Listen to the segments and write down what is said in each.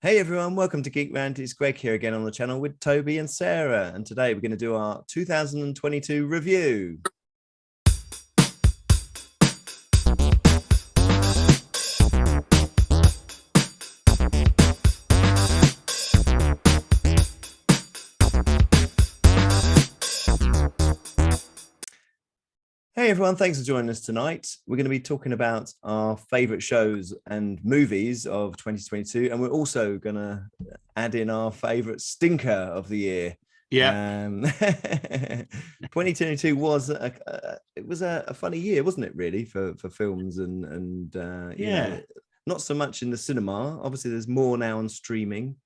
Hey everyone, welcome to Geek Rant. It's Greg here again on the channel with Toby and Sarah. And today we're going to do our 2022 review. Hey everyone, thanks for joining us tonight. We're going to be talking about our favorite shows and movies of 2022, and we're also going to add in our favorite stinker of the year. Yeah, 2022 was a funny year, wasn't it? Really, for films and you know, not so much in the cinema. Obviously, there's more now on streaming.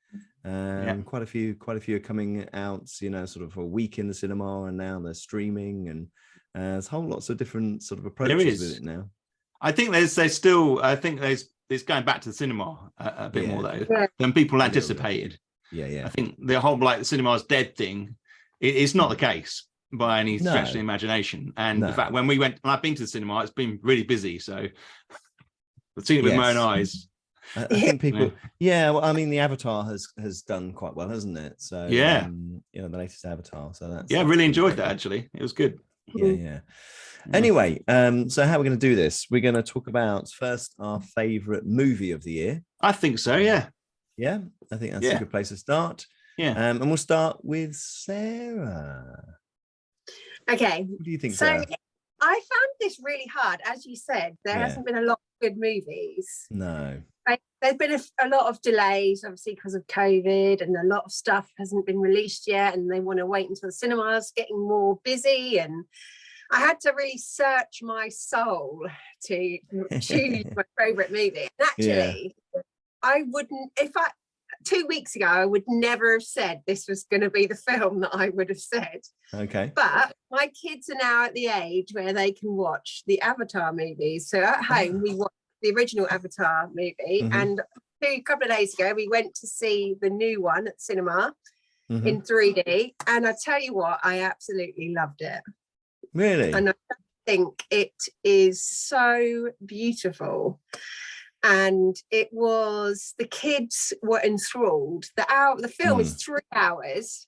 Quite a few are coming out. You know, sort of a week in the cinema, and now they're streaming and. There's whole lots of different sort of approaches with it now. I think there's going back to the cinema a bit more though than people anticipated. Yeah. I think the whole the cinema's dead thing, it's not the case by any stretch of the imagination. And in fact, when I've been to the cinema, it's been really busy. So I've seen it with my own eyes. I think people, well, I mean, the Avatar has done quite well, hasn't it? So you know, the latest Avatar. So that's really enjoyed that actually. It was good. Yeah. Anyway, so how are we going to do this? We're going to talk about first our favorite movie of the year. I think so. Yeah. I think that's a good place to start. And we'll start with Sarah. Okay. What do you think, so Sarah? I found this really hard. As you said, there hasn't been a lot of good movies. No. There's been a lot of delays, obviously, because of COVID, and a lot of stuff hasn't been released yet, and they want to wait until the cinema's getting more busy. And I had to really search my soul to choose my favourite movie. And actually, I wouldn't, 2 weeks ago, I would never have said this was going to be the film that I would have said. Okay. But my kids are now at the age where they can watch the Avatar movies. So at home, we watch the original Avatar movie, and a couple of days ago we went to see the new one at cinema in 3D, and I tell you what, I absolutely loved it. Really? And I think it is so beautiful, and the kids were enthralled. The film is 3 hours.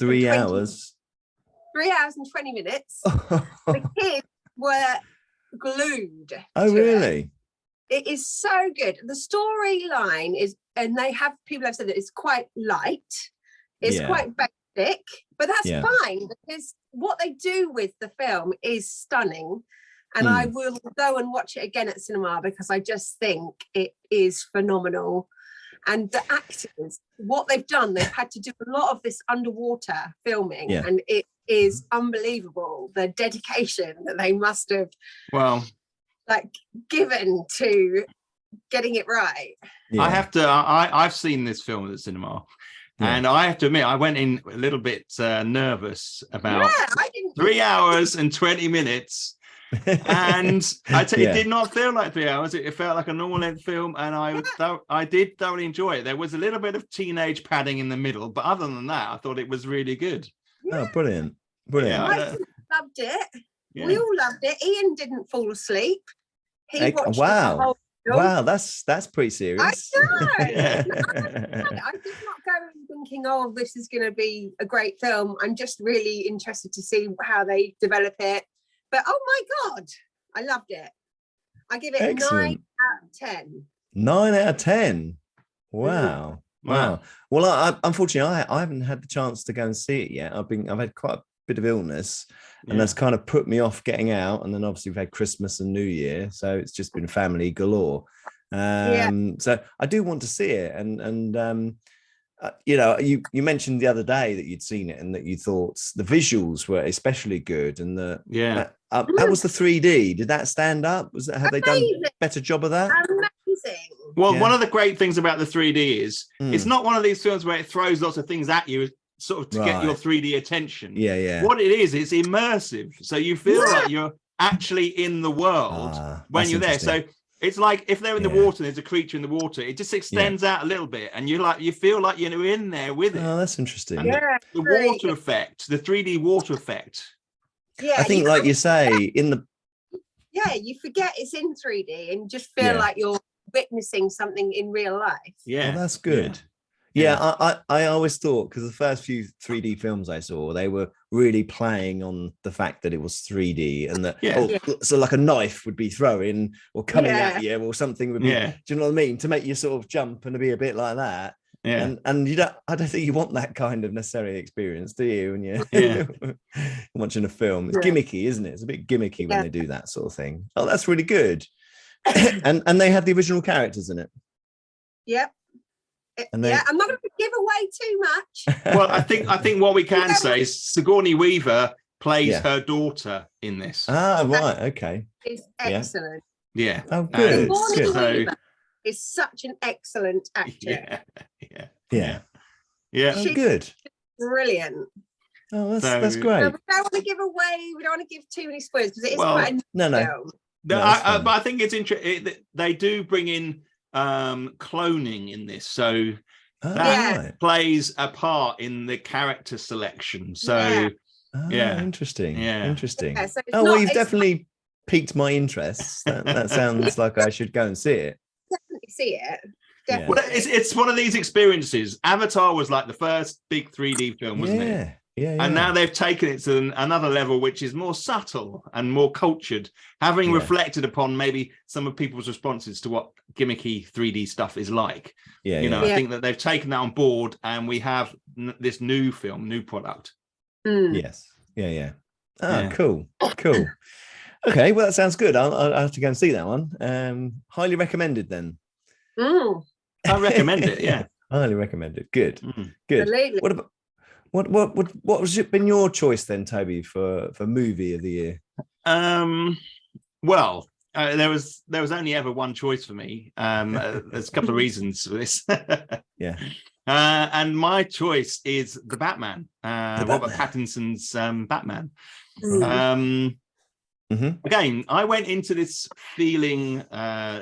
3 hours? 3 hours and 20 minutes. The kids were glued. Oh, really? It is so good. The storyline is, and people have said that it's quite light. It's quite basic, but that's fine, because what they do with the film is stunning. And I will go and watch it again at cinema, because I just think it is phenomenal. And the actors, what they've done, they've had to do a lot of this underwater filming, and it is unbelievable, the dedication that they must have given to getting it right. I've seen this film at the cinema, and I have to admit I went in a little bit nervous about 3 hours and 20 minutes. And I tell you, it did not feel like 3 hours. It felt like a normal length film, and I did thoroughly enjoy it. There was a little bit of teenage padding in the middle, but other than that, I thought it was really good. Oh, brilliant. I loved it. We all loved it. Ian didn't fall asleep. He watched the whole film. Wow, that's pretty serious. I know. I did not go in thinking, oh, this is going to be a great film. I'm just really interested to see how they develop it. But oh my God, I loved it. I give it 9 out of 10. 9 out of 10. Wow. Wow. Well, unfortunately, I haven't had the chance to go and see it yet. I've had quite a bit of illness, and that's kind of put me off getting out. And then obviously we've had Christmas and New Year, so it's just been family galore. So I do want to see it, and you know, you mentioned the other day that you'd seen it and that you thought the visuals were especially good, and how was the 3D? Did that stand up? Have they done a better job of that? Amazing. Well, one of the great things about the 3D is it's not one of these films where it throws lots of things at you sort of to get your 3D attention. What it is, it's immersive, so you feel like you're actually in the world when you're there. So it's like if they're in the water and there's a creature in the water, it just extends out a little bit, and you feel like you're in there with it. Oh, that's interesting. And the water effect, the 3D water effect. I think, like you say, in the you forget it's in 3D and just feel like you're witnessing something in real life. Yeah, oh, that's good. I always thought, because the first few 3D films I saw, they were really playing on the fact that it was 3D and that so like a knife would be throwing or coming at you or something would be. Do you know what I mean? To make you sort of jump and be a bit like that. Yeah. And you don't. I don't think you want that kind of necessary experience, do you? When you're watching a film, it's gimmicky, isn't it? It's a bit gimmicky when they do that sort of thing. Oh, that's really good. and they had the original characters in it. Yep. I'm not going to give away too much. Well, I think what we can say is Sigourney Weaver plays her daughter in this. Ah, right, okay. It's excellent. Yeah. Oh, good. Sigourney Weaver is such an excellent actor. Yeah. She's good. Brilliant. Oh, that's great. No, we don't want to give away. We don't want to give too many spoilers because it is quite a film. But I think it's interesting. They do bring in cloning in this, so that plays a part in the character selection. So interesting. Yeah, so you've definitely piqued my interest. That sounds like I should go and see it. Definitely see it. Definitely. Well, it's one of these experiences. Avatar was like the first big 3D film, wasn't it? And now they've taken it to another level, which is more subtle and more cultured, having reflected upon maybe some of people's responses to what gimmicky 3D stuff is like. I think that they've taken that on board, and we have this new film, new product. Yes. Cool. Okay, well, that sounds good. I'll have to go and see that one. Highly recommended then. I recommend it. Yeah, highly recommend it. Good. What about what was it been your choice then, Toby, for movie of the year? Well, there was only ever one choice for me. There's a couple of reasons for this. And my choice is the Batman, Robert Pattinson's Batman. Again, I went into this feeling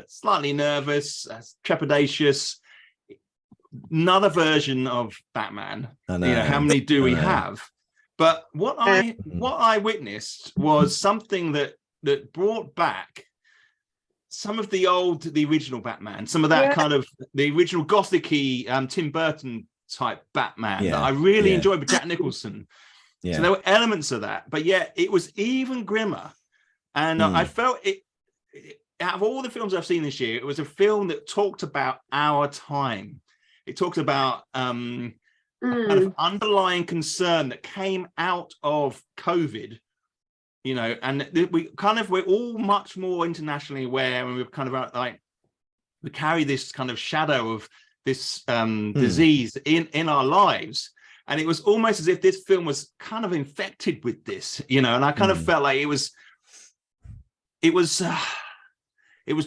slightly nervous, trepidatious. Another version of Batman. I know. How many do we have? But what I witnessed was something that brought back some of the original Batman, some of that kind of the original gothic-y Tim Burton type Batman that I really enjoyed with Jack Nicholson. So there were elements of that, but yet it was even grimmer. And I felt it out of all the films I've seen this year, it was a film that talked about our time. It talks about a kind of underlying concern that came out of COVID, and we're all much more internationally aware, and we're kind of like we carry this kind of shadow of this disease in our lives. And it was almost as if this film was kind of infected with this, and I kind of felt like it was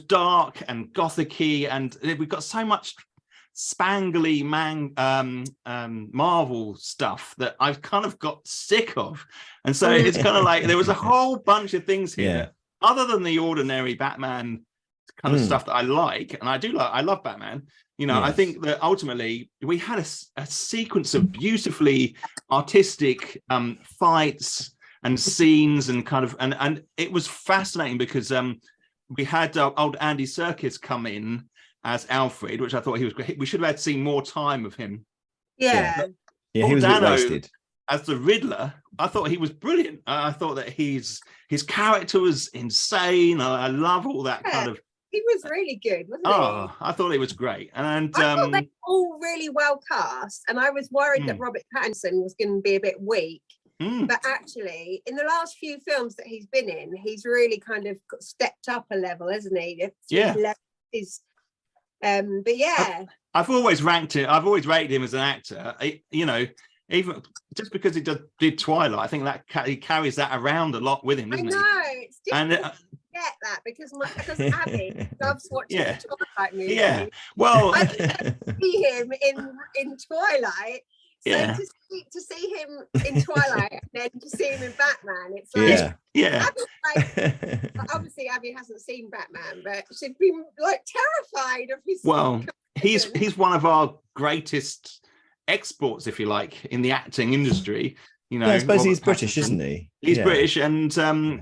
dark and gothic-y, and we've got so much spangly Marvel stuff that I've kind of got sick of. And so it's kind of like there was a whole bunch of things here other than the ordinary Batman kind of stuff that I like, and I love Batman. I think that ultimately we had a sequence of beautifully artistic fights and scenes and kind of and it was fascinating because we had old Andy Serkis come in as Alfred, which I thought he was great. We should have had seen more time of him. He was a bit wasted. As the Riddler, I thought he was brilliant. I thought that his character was insane. I love all that kind of. He was really good, wasn't he? I thought it was great. And I thought they were all really well cast, and I was worried that Robert Pattinson was going to be a bit weak. But actually, in the last few films that he's been in, he's really kind of stepped up a level, hasn't he? But I've always rated him as an actor. Even just because he did Twilight, I think that he carries that around a lot with him, doesn't he? I know, it's difficult to get that because Abby loves watching the Twilight movie. Yeah, well, I see him in Twilight. So to see him in Twilight and then to see him in Batman, it's like obviously Abby hasn't seen Batman, but she'd be like terrified of his. Well, he's one of our greatest exports, if you like, in the acting industry. You know, yeah, I suppose Robert he's British, Pattinson. isn't he? He's Yeah. British, and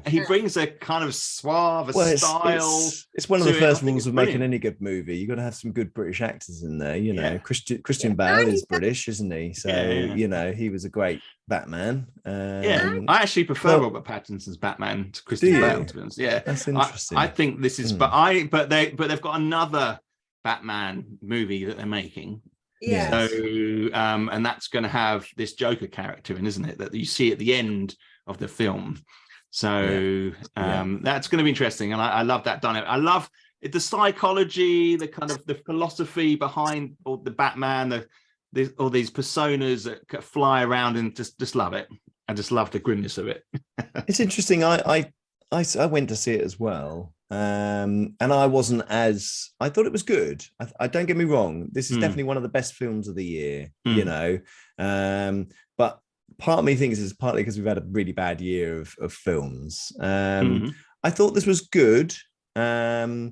he brings a kind of suave style. It's one of the to it. I first think rules it's of making brilliant. any good movie. You got to have some good British actors in there. You know, Yeah. Christian Yeah. Bale is British, isn't he? So Yeah. you know, he was a great Batman. Yeah, I actually prefer Robert Pattinson's Batman to Christian Bale, to be honest. Yeah, that's interesting. I think this is, but they've got another Batman movie that they're making. Yeah. So, and that's going to have this Joker character in, isn't it? That you see at the end of the film. So that's going to be interesting, and I love that done. I love the psychology, the kind of the philosophy behind all the Batman, all these personas that fly around, and just love it. I just love the grimness of it. It's interesting. I went to see it as well. And I wasn't as, I thought it was good. I don't get me wrong. This is definitely one of the best films of the year, you know. But part of me thinks it's partly because we've had a really bad year of films. I thought this was good. There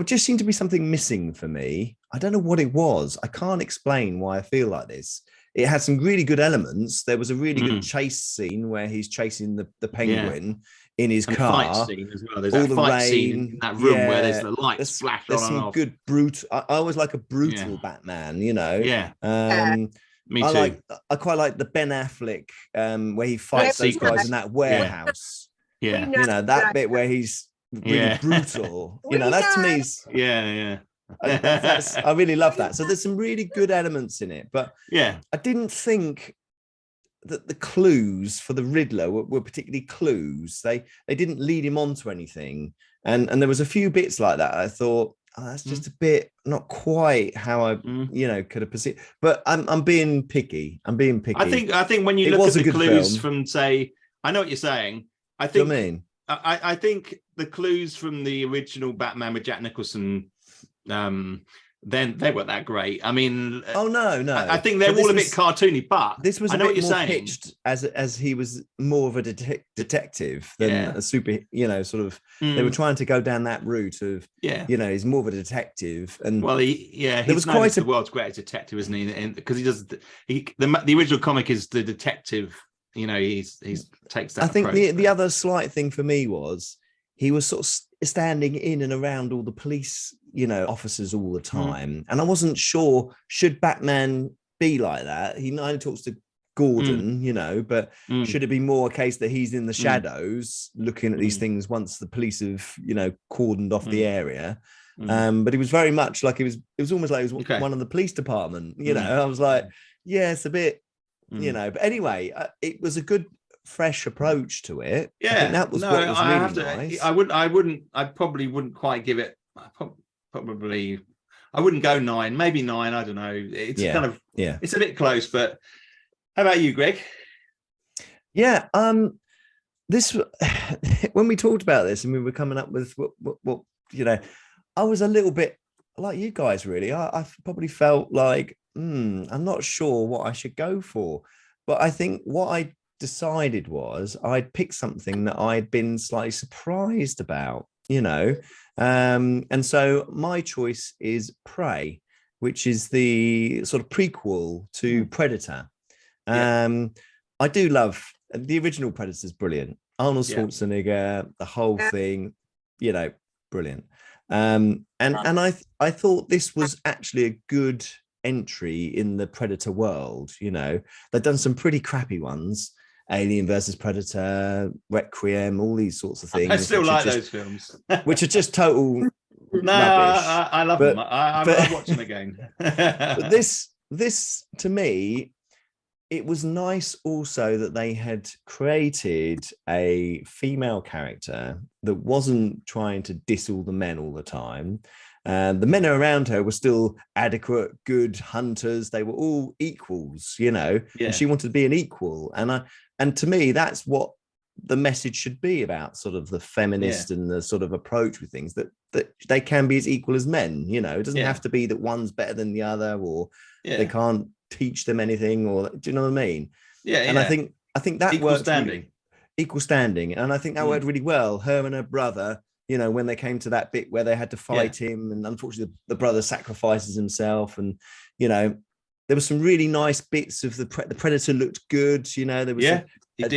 just seemed to be something missing for me. I don't know what it was. I can't explain why I feel like this. It had some really good elements. There was a really good chase scene where he's chasing the penguin in his car. Fight scene as well. There's all that fight scene in that room where there's the lights splash on and off. Good brutal. I always like a brutal Batman, you know. Yeah. Me too. I quite like the Ben Affleck where he fights those guys in that warehouse. Yeah. You know, that bit where he's really brutal. You know, that to me is I really love that. So there's some really good elements in it, but I didn't think that the clues for the Riddler were particularly clues. They didn't lead him on to anything, and there was a few bits like that. I thought, oh, that's just a bit not quite how I could have perceived. But I'm being picky. I'm being picky. I think when you look at the clues from, say, I know what you're saying. I think. Do you know what I mean? I think the clues from the original Batman with Jack Nicholson, then they weren't that great. I mean, no. I think they're all a bit cartoony, but this was I know what you're saying. Pitched as he was more of a detective than a super, sort of. They were trying to go down that route of, he's more of a detective, and there was quite the world's greatest detective, isn't he? Because he does the original comic is the detective. You know, he's takes that. I think the other slight thing for me was he was sort of standing in and around all the police, officers all the time, and I wasn't sure, should Batman be like that? He only talks to Gordon, but should it be more a case that he's in the shadows looking at these things once the police have, cordoned off the area? But he was very much like it was almost like he was one of the police department. I was like, it's a bit. But anyway, it was a good, fresh approach to it. I think that was what was really nice. I probably wouldn't quite give it. I wouldn't go 9, maybe 9. I don't know. It's it's a bit close. But how about you, Greg? Yeah. This when we talked about this and we were coming up with what I was a little bit like you guys. Really, I probably felt like. I'm not sure what I should go for, but I think what I decided was I'd pick something that I'd been slightly surprised about, and so my choice is Prey, which is the sort of prequel to Predator. I do love the original Predator's brilliant. Arnold Schwarzenegger, the whole thing, brilliant. And I thought this was actually a good entry in the Predator world. They've done some pretty crappy ones, Alien versus Predator, Requiem, all these sorts of things. I still like those films, which are just total rubbish. I love them. I watch them again. But this to me, it was nice also that they had created a female character that wasn't trying to diss all the men all the time. The men around her were still adequate, good hunters. They were all equals, and she wanted to be an equal. And to me, that's what the message should be about, sort of the feminist and the sort of approach with things, that they can be as equal as men. It doesn't have to be that one's better than the other, or they can't teach them anything, or do you know what I mean? And I think that equal standing. Equal standing, and I think that worked really well. Her and her brother. When they came to that bit where they had to fight him, and unfortunately the brother sacrifices himself, and there were some really nice bits of the Predator looked good. You know, there was a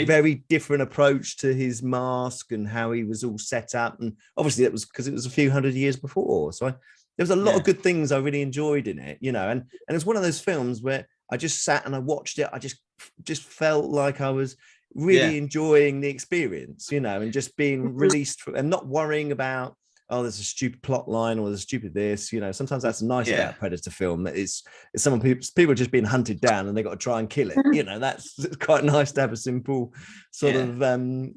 very different approach to his mask and how he was all set up. And obviously that was because it was a few hundred years before. So there was a lot of good things I really enjoyed in it, you know, and it's one of those films where I just sat and I watched it. I just felt like I was really enjoying the experience, you know, and just being released from, and not worrying about, oh, there's a stupid plot line or there's stupid this, you know. Sometimes that's nice about a Predator film, that it's someone people just being hunted down and they got to try and kill it, you know. It's quite nice to have a simple sort of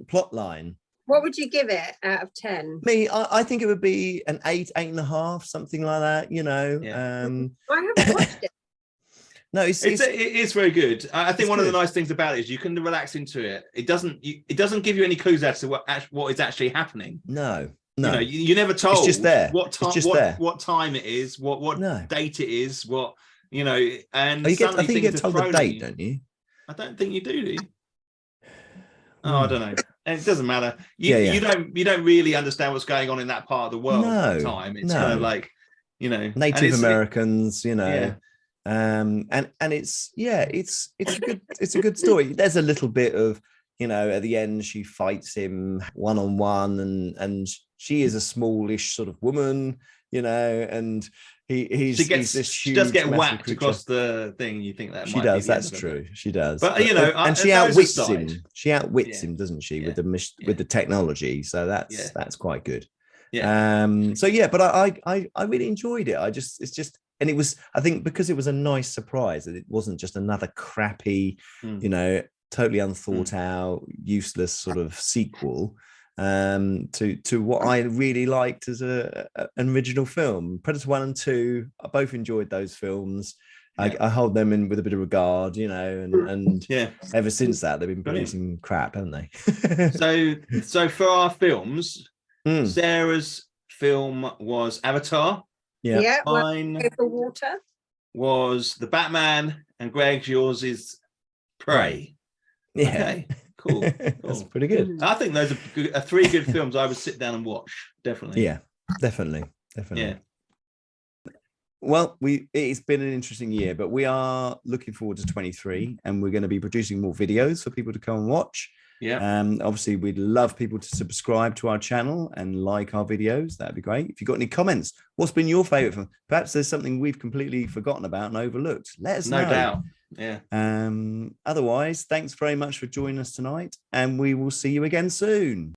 plot line. What would you give it out of 10? I think it would be an 8.5, something like that, you know. I haven't watched it. No, it is very good. I think one of the nice things about it is you can relax into it. It doesn't give you any clues as to what is actually happening. No. You know, you're never told. It's just there. What time? What time it is? What date it is? What, you know? And I think you get told the date, don't you? I don't think you do. Oh, I don't know. It doesn't matter. You don't really understand what's going on in that part of the world at the time. It's kind of like, you know, Native Americans, you know. And it's a good story. There's a little bit of, you know, at the end she fights him one-on-one, and she is a smallish sort of woman, you know, and he's this huge, she does get whacked creature across the thing. You think that she does? That's true. She does, but you know, and she outwits him. She outwits him, doesn't she, with the technology? So that's quite good. But I really enjoyed it. And it was, I think, because it was a nice surprise that it wasn't just another crappy, you know, totally unthought out, useless sort of sequel to what I really liked as an original film. Predator 1 and 2, I both enjoyed those films. I hold them in with a bit of regard, you know, and ever since that they've been producing crap, haven't they? so for our films, Sarah's film was Avatar. Mine for water was The Batman, and Greg's, yours is Prey. Okay, cool. That's pretty good. I think those are 3 good films I would sit down and watch. Definitely. Yeah, definitely. Yeah. Well, it's been an interesting year, but we are looking forward to 23, and we're going to be producing more videos for people to come and watch. Obviously we'd love people to subscribe to our channel and like our videos. That'd be great. If you've got any comments, what's been your favorite film? Perhaps there's something we've completely forgotten about and overlooked. Let us know. No doubt. Otherwise, thanks very much for joining us tonight, and we will see you again soon.